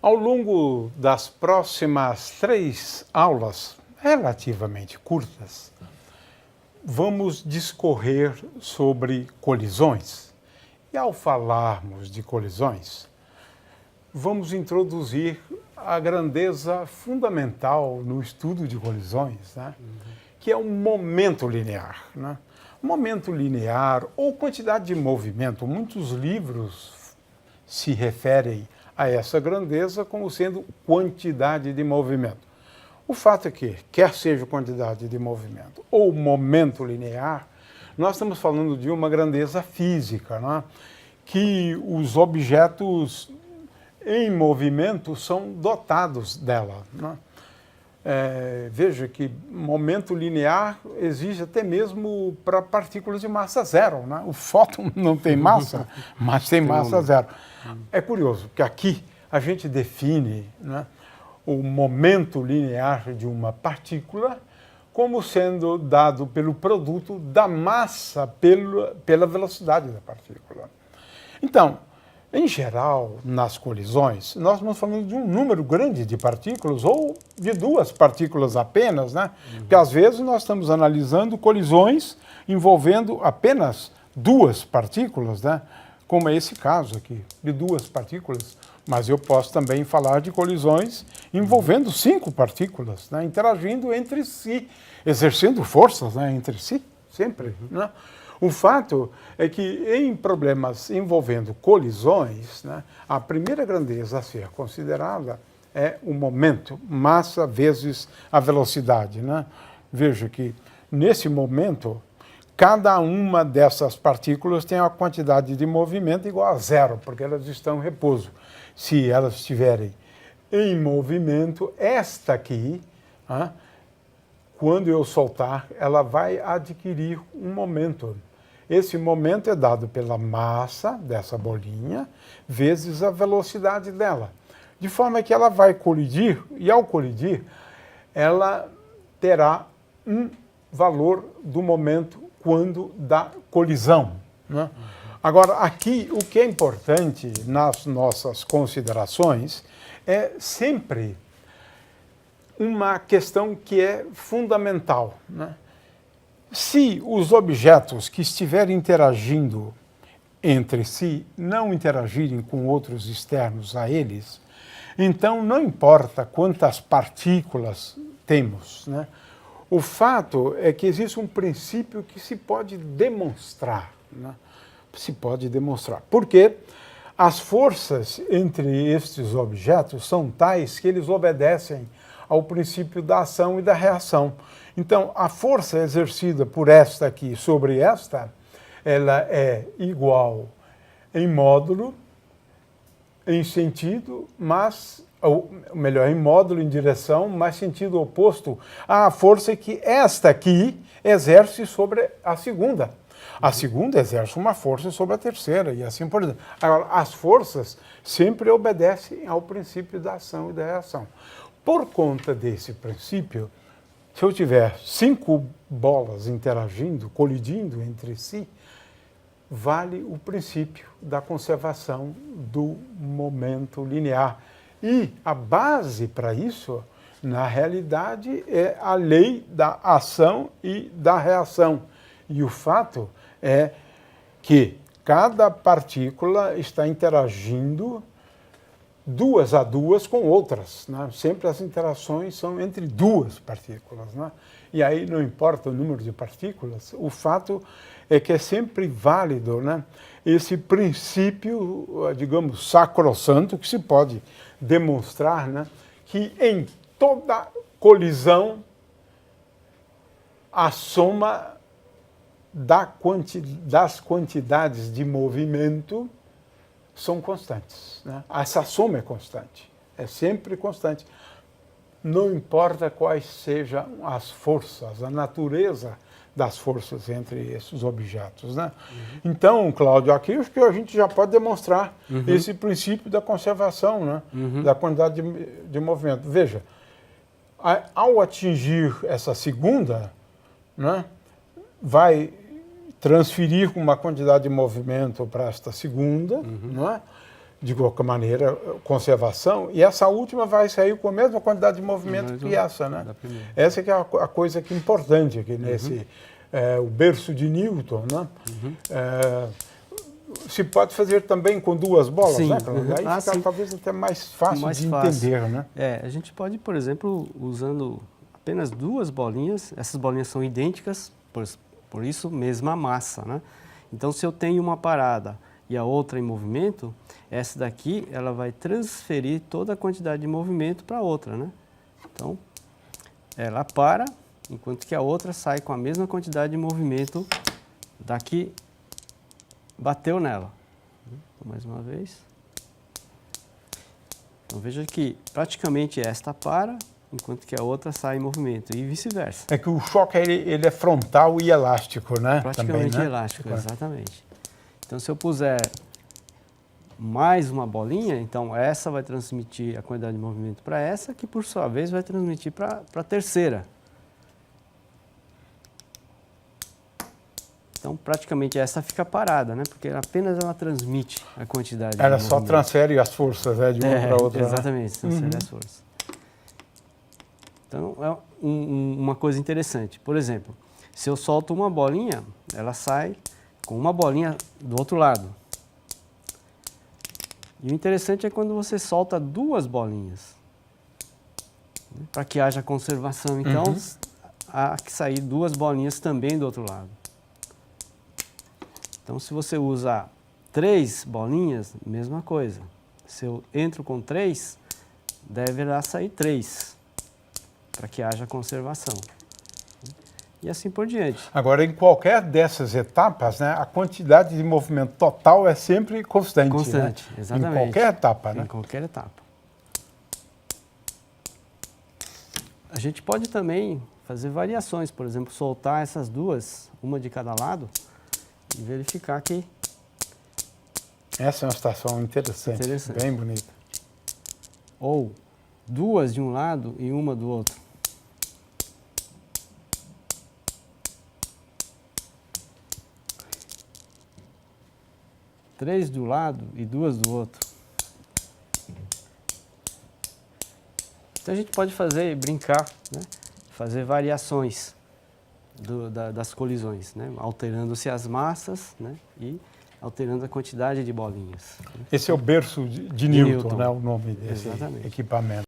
Ao longo das próximas 3 aulas, relativamente curtas, vamos discorrer sobre colisões. E ao falarmos de colisões, vamos introduzir a grandeza fundamental no estudo de colisões, né? Que é o momento linear. Né? Momento linear ou quantidade de movimento. Muitos livros se referem a essa grandeza como sendo quantidade de movimento. O fato é que, quer seja quantidade de movimento ou momento linear, nós estamos falando de uma grandeza física, né? Que os objetos em movimento são dotados dela. Né? Veja que momento linear existe até mesmo para partículas de massa zero. Né? O fóton não tem massa, mas tem massa zero. É curioso, porque aqui a gente define, né, o momento linear de uma partícula como sendo dado pelo produto da massa pela velocidade da partícula. Então, em geral, nas colisões, nós estamos falando de um número grande de partículas ou de 2 partículas apenas, né? Porque às vezes nós estamos analisando colisões envolvendo apenas 2 partículas, né? Como é esse caso aqui, de 2 partículas. Mas eu posso também falar de colisões envolvendo 5 partículas, né? Interagindo entre si, exercendo forças, né, entre si, sempre, né? O fato é que em problemas envolvendo colisões, né, a primeira grandeza a ser considerada é o momento, massa vezes a velocidade. Né? Veja que, nesse momento, cada uma dessas partículas tem uma quantidade de movimento igual a 0, porque elas estão em repouso. Se elas estiverem em movimento, esta aqui, quando eu soltar, ela vai adquirir um momento. Esse momento é dado pela massa dessa bolinha vezes a velocidade dela. De forma que ela vai colidir, e ao colidir, ela terá um valor do momento quando da colisão. Né? Agora, aqui, o que é importante nas nossas considerações é sempre uma questão que é fundamental. Né? Se os objetos que estiverem interagindo entre si não interagirem com outros externos a eles, então não importa quantas partículas temos, né? O fato é que existe um princípio que se pode demonstrar. Né? Se pode demonstrar. Porque as forças entre estes objetos são tais que eles obedecem ao princípio da ação e da reação. Então, a força exercida por esta aqui sobre esta, ela é igual em módulo, em sentido, mas, ou melhor, em módulo, em direção, mas sentido oposto à força que esta aqui exerce sobre a segunda. A segunda exerce uma força sobre a terceira e assim por diante. Agora, as forças sempre obedecem ao princípio da ação e da reação. Por conta desse princípio, se eu tiver 5 bolas interagindo, colidindo entre si, vale o princípio da conservação do momento linear. E a base para isso, na realidade, é a lei da ação e da reação. E o fato é que cada partícula está interagindo 2 a 2 com outras. Né? Sempre as interações são entre 2 partículas. Né? E aí não importa o número de partículas, o fato é que é sempre válido, né, esse princípio, digamos, sacrossanto, que se pode demonstrar, né, que em toda colisão a soma das quantidades de movimento são constantes. Né? Essa soma é constante, é sempre constante. Não importa quais sejam as forças, a natureza das forças entre esses objetos. Né? Então, Cláudio, aqui acho que a gente já pode demonstrar esse princípio da conservação, né? Da quantidade de movimento. Veja, ao atingir essa segunda, né, vai transferir uma quantidade de movimento para esta segunda, não é? de qualquer maneira, conservação, e essa última vai sair com a mesma quantidade de movimento que essa, né? Essa que é a coisa que é importante aqui nesse, o berço de Newton, né? Se pode fazer também com duas bolas, sim, né? Aí fica talvez até mais fácil de entender, né? A gente pode, por exemplo, usando apenas duas bolinhas, essas bolinhas são idênticas, por isso mesma massa, né? Então, se eu tenho uma parada e a outra em movimento, essa daqui ela vai transferir toda a quantidade de movimento para a outra, né? Então, ela para, enquanto que a outra sai com a mesma quantidade de movimento daqui bateu nela. Mais uma vez. Então, veja que praticamente esta para, enquanto que a outra sai em movimento, e vice-versa. É que o choque ele é frontal e elástico, né? Praticamente também, né? elástico, exatamente. Então, se eu puser mais uma bolinha, então essa vai transmitir a quantidade de movimento para essa, que por sua vez vai transmitir para a terceira. Então, praticamente essa fica parada, né? Porque apenas ela transmite a quantidade de movimento. Ela só transfere as forças, né, de uma para outra. Exatamente, transfere as forças. Então, é uma coisa interessante. Por exemplo, se eu solto uma bolinha, ela sai com uma bolinha do outro lado. E o interessante é quando você solta duas bolinhas, né, para que haja conservação. Então, há que sair duas bolinhas também do outro lado. Então, se você usa 3 bolinhas, mesma coisa. Se eu entro com 3, deverá sair 3, para que haja conservação. E assim por diante. Agora, em qualquer dessas etapas, né, a quantidade de movimento total é sempre constante. Constante, né? exatamente. Em qualquer etapa, né? Em qualquer etapa. A gente pode também fazer variações, por exemplo, soltar essas duas, uma de cada lado, e verificar que... Essa é uma situação interessante, bem bonita. Ou duas de um lado e uma do outro. Três do lado e duas do outro. Então a gente pode brincar, né? Fazer variações das colisões, né? Alterando-se as massas, né? E alterando a quantidade de bolinhas. Esse é o berço de Newton, né? O nome desse equipamento.